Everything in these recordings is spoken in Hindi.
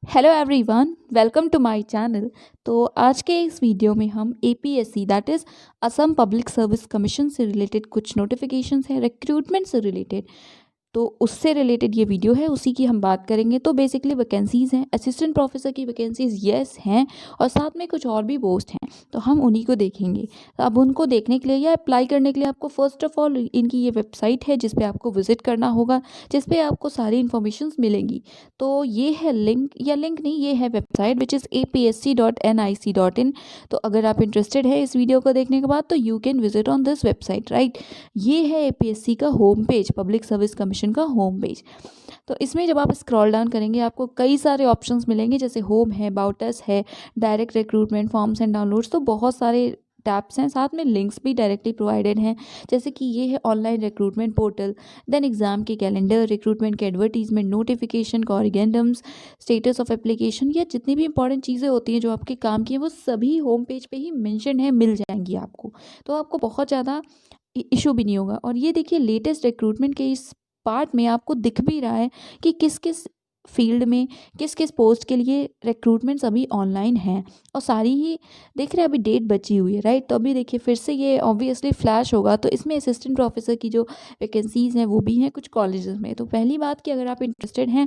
Hello everyone, welcome to my channel. तो आज के इस वीडियो में हम APSC that is Assam public service commission से रिलेटेड कुछ नोटिफिकेशंस हैं रिक्रूटमेंट से रिलेटेड। तो उससे रिलेटेड ये वीडियो है, उसी की हम बात करेंगे। तो बेसिकली वैकेंसीज़ हैं, असिस्टेंट प्रोफेसर की वैकेंसीज़ येस हैं, और साथ में कुछ और भी पोस्ट हैं, तो हम उन्हीं को देखेंगे। तो अब उनको देखने के लिए या अप्लाई करने के लिए आपको फ़र्स्ट ऑफ ऑल इनकी ये वेबसाइट है जिस पे आपको विजिट करना होगा, जिस पे आपको सारी इन्फॉर्मेशंस मिलेंगी। तो ये है लिंक, या लिंक नहीं, ये है वेबसाइट विच इज़ apsc.nic.in। तो अगर आप इंटरेस्टेड है इस वीडियो को देखने के बाद तो you can visit on this website, right. ये है एपीएससी का home page, public service commission का होम पेज। तो इसमें जब आप स्क्रॉल डाउन करेंगे आपको कई सारे ऑप्शंस मिलेंगे, जैसे होम है, अबाउट अस है, direct recruitment, forms and downloads. तो बहुत सारे टैब्स हैं, साथ में लिंक्स भी डायरेक्टली प्रोवाइडेड हैं। जैसे कि ये है online recruitment portal, then exam के कैलेंडर, रिक्रूटमेंट के advertisement, notification, corrigendums, status of application, या जितनी भी इंपॉर्टेंट चीज़ें होती हैं जो आपके काम की हैं वो सभी होम पेज पे ही मेंशन है, मिल जाएंगी आपको। तो आपको बहुत ज़्यादा इशू भी नहीं होगा। और ये देखिए, लेटेस्ट रिक्रूटमेंट के इस पार्ट में आपको दिख भी रहा है कि किस किस फील्ड में किस किस पोस्ट के लिए रिक्रूटमेंट्स अभी ऑनलाइन हैं, और सारी ही देख रहे हैं। अभी डेट बची हुई है, राइट। तो अभी देखिए फिर से ये ऑब्वियसली फ्लैश होगा। तो इसमें असिस्टेंट प्रोफेसर की जो वैकेंसीज़ हैं वो भी हैं कुछ कॉलेजेस में। तो पहली बात कि अगर आप इंटरेस्टेड हैं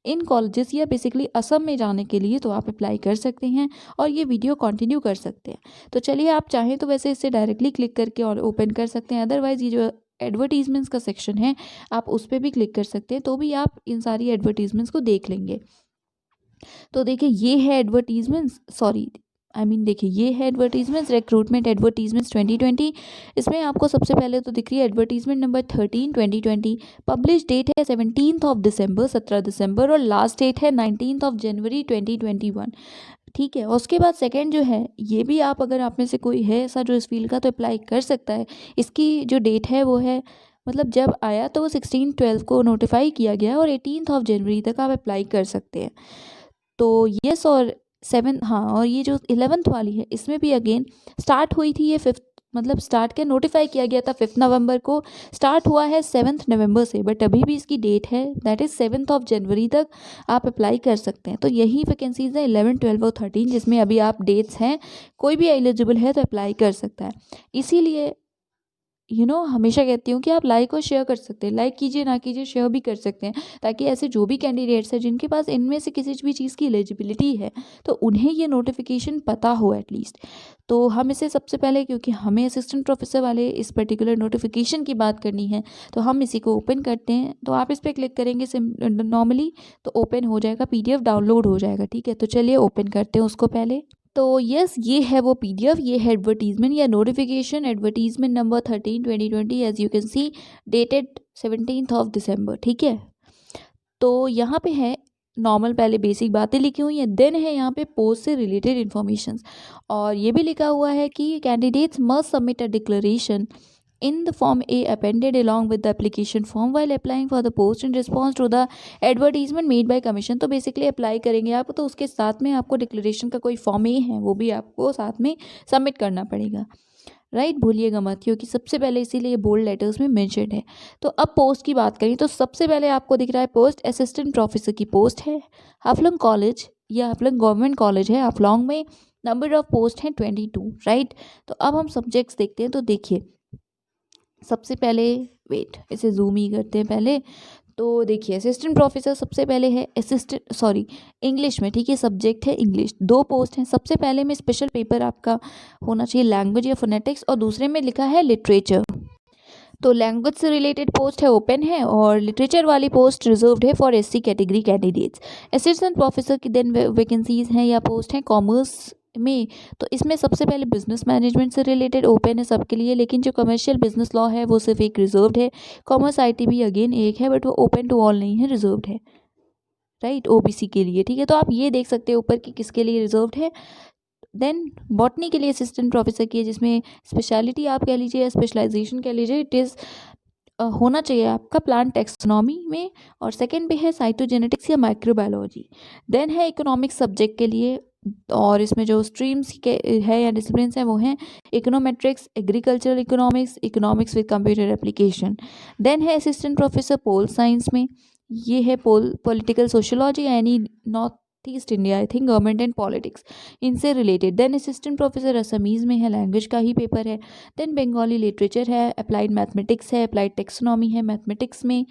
इन कॉलेजेस या बेसिकली असम में जाने के लिए तो आप अप्लाई कर सकते हैं, और ये वीडियो कंटिन्यू कर सकते हैं। तो चलिए, आप चाहें तो वैसे इससे डायरेक्टली क्लिक करके और ओपन कर सकते हैं, अदरवाइज़ ये जो एडवर्टीजमेंट्स का सेक्शन है आप उस पर भी क्लिक कर सकते हैं, तो भी आप इन सारी एडवर्टीजमेंट्स को देख लेंगे। तो देखिए, ये है एडवर्टीजमेंट्स, सॉरी देखिए ये है एडवर्टीजमेंट्स, रिक्रूटमेंट एडवर्टीजमेंट्स 2020। इसमें आपको सबसे पहले तो दिख रही है एडवर्टीजमेंट नंबर 13 2020। पब्लिश डेट है 17 ऑफ दिसंबर, 17 दिसंबर, और लास्ट डेट है 19 ऑफ जनवरी 2021। ठीक है। और उसके बाद सेकंड जो है, ये भी आप, अगर आप में से कोई है ऐसा जो इस फील्ड का, तो अप्लाई कर सकता है। इसकी जो डेट है वो है, मतलब जब आया तो वो 16/12 को नोटिफाई किया गया, और 18 ऑफ जनवरी तक आप अप्लाई कर सकते हैं। तो यस, और 7, हाँ, और ये जो 11th वाली है इसमें भी अगेन स्टार्ट हुई थी ये 5th, मतलब स्टार्ट क्या, नोटिफाई किया गया था 5 नवंबर को, स्टार्ट हुआ है 7 नवंबर से, बट अभी भी इसकी डेट है दैट इज़ 7 ऑफ जनवरी तक आप अप्लाई कर सकते हैं। तो यही वैकेंसीज हैं 11, 12 और 13, जिसमें अभी आप डेट्स हैं, कोई भी एलिजिबल है तो अप्लाई कर सकता है। इसीलिए हमेशा कहती हूँ कि आप लाइक और शेयर कर सकते हैं, लाइक कीजिए ना कीजिए, शेयर भी कर सकते हैं, ताकि ऐसे जो भी कैंडिडेट्स हैं जिनके पास इनमें से किसी भी चीज़ की एलिजिबिलिटी है तो उन्हें ये नोटिफिकेशन पता हो एटलीस्ट। तो हम इसे सबसे पहले, क्योंकि हमें असिस्टेंट प्रोफेसर वाले इस पर्टिकुलर नोटिफिकेशन की बात करनी है, तो हम इसी को ओपन करते हैं। तो आप इस पर क्लिक करेंगे नॉर्मली, तो ओपन हो जाएगा, पीडीएफ डाउनलोड हो जाएगा। ठीक है, तो चलिए ओपन करते हैं उसको पहले। तो यस, ये है वो पीडीएफ, ये है एडवर्टीजमेंट या notification, advertisement number 13 2020, as you can see, dated 17 of December. ठीक है। तो यहाँ पे है नॉर्मल, पहले बेसिक बातें लिखी हुई हैं, देन है यहाँ पे पोस्ट से रिलेटेड इन्फॉर्मेशन, और ये भी लिखा हुआ है कि candidates must submit a declaration in the form A appended along with the application form while applying for the post in response to the advertisement made by commission। तो बेसिकली अप्लाई करेंगे आप तो उसके साथ में आपको डिक्लेरेशन का कोई फॉर्म ए है वो भी आपको साथ में सबमिट करना पड़ेगा, राइट। भूलिएगा मत, क्योंकि सबसे पहले इसीलिए बोल्ड लेटर्स में मेंशन्ड है। तो अब पोस्ट की बात करें तो सबसे पहले आपको दिख रहा है पोस्ट, असिस्टेंट प्रोफेसर की पोस्ट है, हाफलंग कॉलेज या हाफलंग गवर्नमेंट कॉलेज है हाफलॉन्ग में। नंबर ऑफ पोस्ट हैं 22, राइट। तो अब हम सब्जेक्ट्स देखते हैं। तो देखिए, सबसे पहले, वेट, इसे जूम ही करते हैं पहले। तो देखिए, असिस्टेंट प्रोफेसर सबसे पहले है असिस्टेंट, सॉरी, इंग्लिश में। ठीक है, सब्जेक्ट है इंग्लिश, 2 पोस्ट हैं। सबसे पहले में स्पेशल पेपर आपका होना चाहिए लैंग्वेज या फोनेटिक्स, और दूसरे में लिखा है लिटरेचर। तो लैंग्वेज से रिलेटेड पोस्ट है, ओपन है, और लिटरेचर वाली पोस्ट रिजर्व्ड है for SC category candidates. Assistant professor की देन वैकेंसीज हैं या पोस्ट हैं कॉमर्स में। तो इसमें सबसे पहले बिजनेस मैनेजमेंट से रिलेटेड ओपन है सबके लिए, लेकिन जो कमर्शियल बिजनेस लॉ है वो सिर्फ एक रिजर्व्ड है। कॉमर्स आईटी भी अगेन एक है, बट वो ओपन टू ऑल नहीं है, रिजर्व्ड है, राइट, ओबीसी के लिए। ठीक है, तो आप ये देख सकते हो ऊपर कि किसके लिए रिजर्व्ड है। देन बॉटनी के लिए असिस्टेंट प्रोफेसर की है, जिसमें स्पेशलिटी आप कह लीजिए या स्पेशलाइजेशन कह लीजिए, इट इज़ होना चाहिए आपका प्लांट टेक्सोनॉमी में। और सेकंड पे है साइटोजेनेटिक्स या माइक्रोबायोलॉजी। देन है इकोनॉमिक्स सब्जेक्ट के लिए, और इसमें जो स्ट्रीम्स के है या डिसिप्लिन्स हैं वो हैं econometrics, agricultural economics, economics with computer application. Then है असिस्टेंट प्रोफेसर पोल साइंस में, ये है पॉलिटिकल सोशोलॉजी या any not east India I think, government and politics, इनसे related. Then assistant professor Assamese में है, लैंग्वेज का ही पेपर है। देन बंगाली लिटरेचर है, अप्लाइड मैथमेटिक्स है, अप्लाइड टेक्सोनॉमी है मैथमेटिक्स में,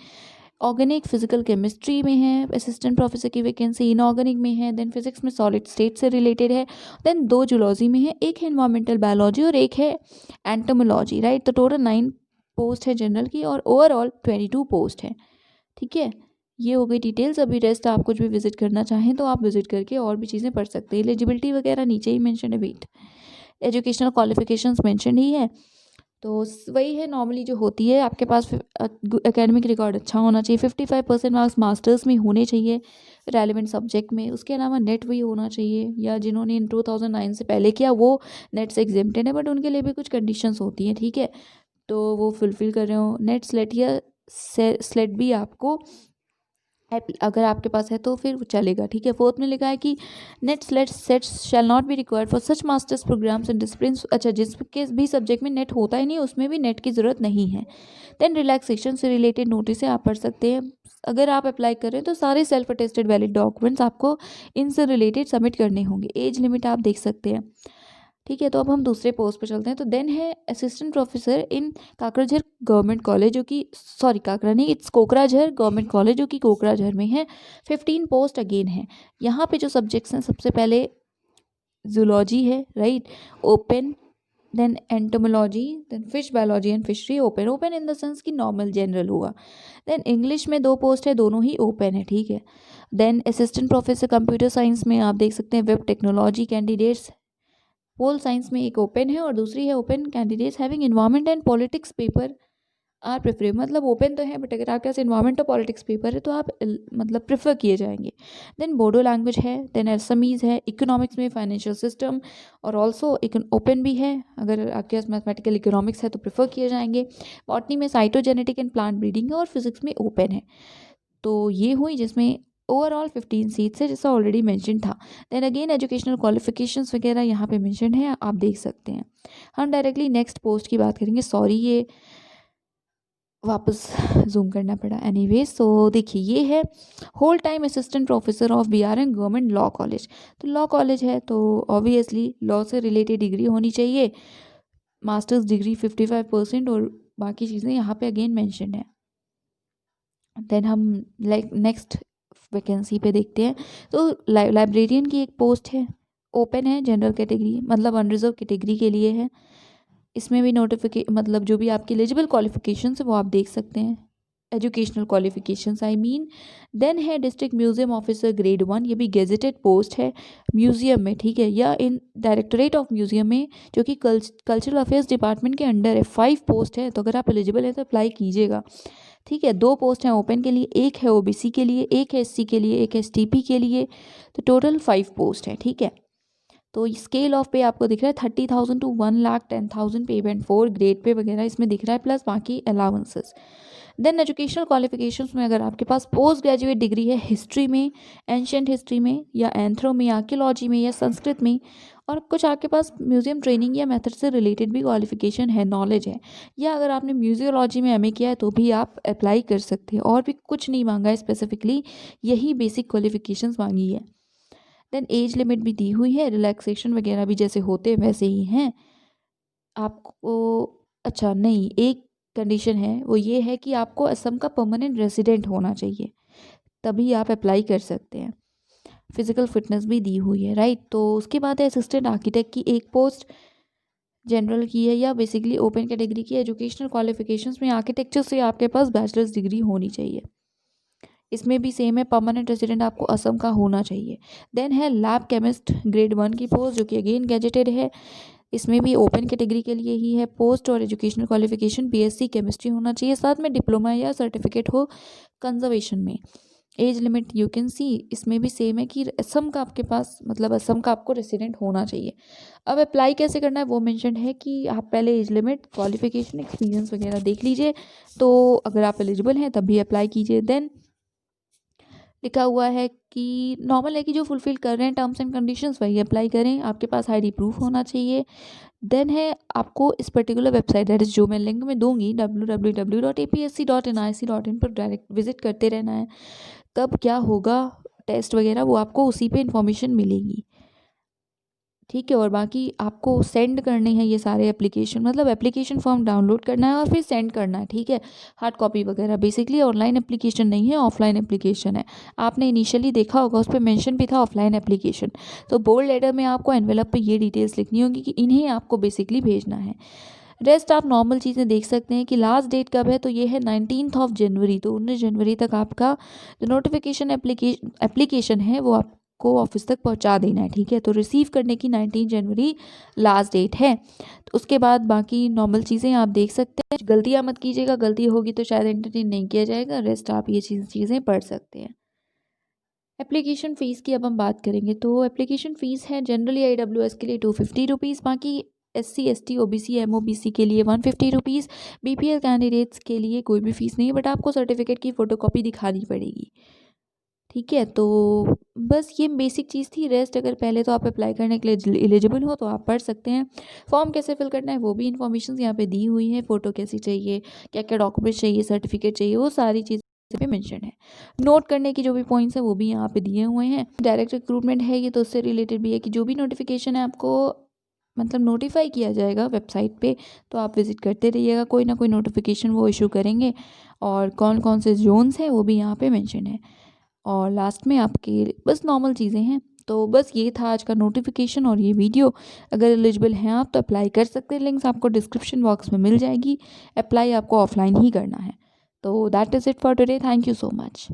ऑर्गेनिक फिजिकल केमिस्ट्री में है असिस्टेंट प्रोफेसर की वैकेंसी, इनऑर्गेनिक में है। देन फिजिक्स में सॉलिड स्टेट से रिलेटेड है। देन 2 जूलॉजी में है, एक है इन्वायरमेंटल बायोलॉजी और एक है एंटोमोलॉजी, राइट। तो टोटल 9 पोस्ट है जनरल की और ओवरऑल 22 पोस्ट है, ठीक है। ये हो गई डिटेल्स। अभी रेस्ट आप कुछ भी विजिट करना चाहें तो आप विजिट करके और भी चीज़ें पढ़ सकते हैं। एलिजिबिलिटी वगैरह नीचे ही मेंशन है, वेट एजुकेशनल क्वालिफिकेशंस मेंशन ही है। तो वही है नॉर्मली जो होती है, आपके पास एकेडमिक रिकॉर्ड अच्छा होना चाहिए, 55% मार्क्स मास्टर्स में होने चाहिए रेलिवेंट सब्जेक्ट में। उसके अलावा नेट भी होना चाहिए, या जिन्होंने इन 2009 से पहले किया वो नेट से एग्जेम्प्टेड है, बट उनके लिए भी कुछ कंडीशंस होती हैं, ठीक है। तो वो फुलफिल कर रहे हो। नेट स्लेट या स्लेट भी आपको अगर आपके पास है तो फिर वो चलेगा, ठीक है। फोर्थ में लिखा है कि NET SLET SETs shall not be required for such masters programmes and discipline. अच्छा, जिसके भी सब्जेक्ट में नेट होता ही नहीं उसमें भी नेट की ज़रूरत नहीं है। देन रिलैक्सेशन से रिलेटेड नोटिस है, आप पढ़ सकते हैं। अगर आप अप्लाई कर रहे हैं तो सारे सेल्फ अटेस्टेड वैलिड डॉक्यूमेंट्स आपको इनसे रिलेटेड सबमिट करने होंगे। एज लिमिट आप देख सकते हैं, ठीक है। तो अब हम दूसरे पोस्ट पे चलते हैं। तो देन है assistant professor in Kokrajhar government college, जो कि सॉरी काकरा नहीं, इट्स कोकराझर गवर्नमेंट कॉलेज, जो कि कोकराझर में है। 15 पोस्ट अगेन है। यहाँ पे जो सब्जेक्ट्स हैं, सबसे पहले जूलॉजी है, right, open. Then entomology, then fish biology and fishery, open. Open in the sense कि नॉर्मल जनरल होगा। देन इंग्लिश में 2 पोस्ट है, दोनों ही ओपन है, ठीक है। Then assistant professor computer science में आप देख सकते हैं web technology candidates. Pol science में एक ओपन है और दूसरी है open candidates having environment and politics paper are preferable. मतलब ओपन तो है, बट अगर आपके पास इन्वायरमेंट और पॉलिटिक्स पेपर है तो आप मतलब प्रेफर किए जाएंगे। देन बोडो लैंग्वेज है, देन एसएमईज है, इकोनॉमिक्स में फाइनेंशियल सिस्टम और ऑल्सो ओपन भी है। अगर आपके पास मैथमेटिकल इकोनॉमिक्स है तो प्रेफर किए जाएंगे। बॉटनी में साइटोजेनेटिक एंड प्लांट ब्रीडिंग है और फिजिक्स में ओपन है। तो ये हुई जिसमें ओवरऑल 15 सीट्स है, जैसा ऑलरेडी मेंशन था। देन अगेन एजुकेशनल क्वालिफिकेशंस वगैरह यहाँ पे मेंशन है, आप देख सकते हैं। हम डायरेक्टली नेक्स्ट पोस्ट की बात करेंगे। सॉरी, ये वापस जूम करना पड़ा। एनीवे, सो देखिए ये है whole time assistant professor of BRN government law college. तो लॉ कॉलेज है तो ऑब्वियसली लॉ से रिलेटेड डिग्री होनी चाहिए, मास्टर्स डिग्री 55% और बाकी चीज़ें यहाँ पे अगेन मैंशन है। देन हम नेक्स्ट वैकेंसी पे देखते हैं। तो लाइब्रेरियन की एक पोस्ट है, ओपन है, जनरल कैटेगरी मतलब अनरिजर्व कैटेगरी के लिए है। इसमें भी मतलब जो भी आपकी एलिजिबल क्वालिफिकेशंस है वो आप देख सकते हैं, educational qualifications I mean. Then है डिस्ट्रिक्ट म्यूजियम ऑफिसर ग्रेड 1, ये भी गेजेटेड पोस्ट है म्यूजियम में, ठीक है, या इन डायरेक्टोरेट ऑफ म्यूजियम में, जो कि कल्चरल अफेयर्स डिपार्टमेंट के अंडर है। 5 पोस्ट है, तो अगर आप एलिजिबल है तो अप्लाई कीजिएगा, ठीक है। 2 पोस्ट हैं ओपन के लिए, एक है ओबीसी के लिए, एक है एससी के लिए, एक है एसटीपी के लिए। तो टोटल 5 पोस्ट हैं, ठीक है। तो स्केल ऑफ पे आपको दिख रहा है 30,000 to 1,10,000 payment for grade pay वगैरह इसमें दिख रहा है, प्लस बाकी अलाउंसेस। देन एजुकेशनल क्वालिफिकेशंस में अगर आपके पास पोस्ट ग्रेजुएट डिग्री है हिस्ट्री में, एंशियंट हिस्ट्री में, या एंथ्रो में, आर्कियोलॉजी में, या संस्कृत में, और कुछ आपके पास म्यूजियम ट्रेनिंग या मेथड से रिलेटेड भी क्वालिफिकेशन है, नॉलेज है, या अगर आपने म्यूजियोलॉजी में एमए किया है तो भी आप अप्लाई कर सकते हैं। और भी कुछ नहीं मांगा है स्पेसिफिकली, यही बेसिक क्वालिफिकेशंस मांगी है। देन एज लिमिट भी दी हुई है, रिलैक्सेशन वगैरह भी जैसे होते हैं वैसे ही हैं आपको। अच्छा नहीं, एक कंडीशन है, वो ये है कि आपको असम का परमानेंट रेजिडेंट होना चाहिए, तभी आप अप्लाई कर सकते हैं। फिजिकल फिटनेस भी दी हुई है, राइट। तो उसके बाद है असिस्टेंट आर्किटेक्ट की एक पोस्ट, जनरल की है या बेसिकली ओपन कैटेगरी की। एजुकेशनल क्वालिफिकेशंस में आर्किटेक्चर से आपके पास बैचलर्स डिग्री होनी चाहिए। इसमें भी सेम है, परमानेंट रेजिडेंट आपको असम का होना चाहिए। देन है लैब केमिस्ट ग्रेड 1 की पोस्ट, जो कि अगेन गैजेटेड है। इसमें भी ओपन कैटेगरी के लिए ही है पोस्ट, और एजुकेशनल क्वालिफिकेशन बीएससी केमिस्ट्री होना चाहिए, साथ में डिप्लोमा या सर्टिफिकेट हो कंजर्वेशन में। एज लिमिट यू कैन सी, इसमें भी सेम है कि असम का आपके पास मतलब असम का आपको रेसिडेंट होना चाहिए। अब अप्लाई कैसे करना है वो मेंशन है कि आप पहले एज लिमिट, क्वालिफिकेशन, एक्सपीरियंस वगैरह देख लीजिए, तो अगर आप एलिजिबल हैं तभी अप्लाई कीजिए। देन लिखा हुआ है कि नॉर्मल है कि जो फुलफिल कर रहे हैं टर्म्स एंड कंडीशंस वही अप्लाई करें, आपके पास आईडी प्रूफ होना चाहिए। देन है आपको इस पर्टिकुलर वेबसाइट, दैट इज़ जो मैं लिंक में दूंगी www.apsc.nic.in पर डायरेक्ट विजिट करते रहना है। कब क्या होगा टेस्ट वगैरह वो आपको उसी पे इन्फॉर्मेशन मिलेगी, ठीक है। और बाकी आपको सेंड करने हैं ये सारे एप्लीकेशन, मतलब एप्लीकेशन फॉर्म डाउनलोड करना है और फिर सेंड करना है, ठीक है। हार्ड कॉपी वगैरह, बेसिकली ऑनलाइन एप्लीकेशन नहीं है, ऑफलाइन एप्लीकेशन है। आपने इनिशियली देखा होगा उस पर मेंशन भी था ऑफलाइन एप्लीकेशन। तो बोल्ड लेटर में आपको एनवेलप पे ये डिटेल्स लिखनी होगी कि इन्हें आपको बेसिकली भेजना है। रेस्ट आप नॉर्मल चीज़ें देख सकते हैं कि लास्ट डेट कब है, तो ये है 19 जनवरी। तो 19 जनवरी तक आपका जो नोटिफिकेशन एप्लीकेशन है वो आपको ऑफिस तक पहुंचा देना है, ठीक है। तो रिसीव करने की 19 जनवरी लास्ट डेट है। तो उसके बाद बाकी नॉर्मल चीज़ें आप देख सकते हैं। गलतियाँ मत कीजिएगा, गलती होगी तो शायद एंटरटेन नहीं किया जाएगा। रेस्ट आप ये चीज़ें पढ़ सकते हैं। एप्लीकेशन फ़ीस की अब हम बात करेंगे तो एप्लीकेशन फ़ीस है जनरली IWS के लिए 250 रुपीज़, बाकी SC ST OBC MOBC के लिए 150 रुपीज़, BPL कैंडिडेट्स के लिए कोई भी फ़ीस नहीं है, बट आपको सर्टिफिकेट की फ़ोटोकॉपी दिखानी पड़ेगी, ठीक है। तो बस ये बेसिक चीज़ थी। रेस्ट अगर पहले तो आप अप्लाई करने के लिए एलिजिबल हो तो आप पढ़ सकते हैं। फॉर्म कैसे फिल करना है वो भी इन्फॉर्मेशन यहाँ पे दी हुई है। फ़ोटो कैसी चाहिए, क्या क्या डॉक्यूमेंट्स चाहिए, सर्टिफिकेट चाहिए, वो सारी चीज़ पे मेंशन है। नोट करने की जो भी पॉइंट्स हैं वो भी यहाँ पे दिए हुए हैं। डायरेक्ट रिक्रूटमेंट है ये, तो उससे रिलेटेड भी है कि जो भी नोटिफिकेशन है आपको मतलब नोटिफाई किया जाएगा वेबसाइट पे, तो आप विज़िट करते रहिएगा, कोई ना कोई नोटिफिकेशन वो इशू करेंगे। और कौन कौन से जोन्स हैं वो भी यहाँ पे मेंशन है। और लास्ट में आपके बस नॉर्मल चीज़ें हैं। तो बस ये था आज का नोटिफिकेशन और ये वीडियो। अगर एलिजिबल हैं आप तो अप्लाई कर सकते हैं, लिंक्स आपको डिस्क्रिप्शन बॉक्स में मिल जाएगी। अप्लाई आपको ऑफलाइन ही करना है। तो that is it for today, thank you so much.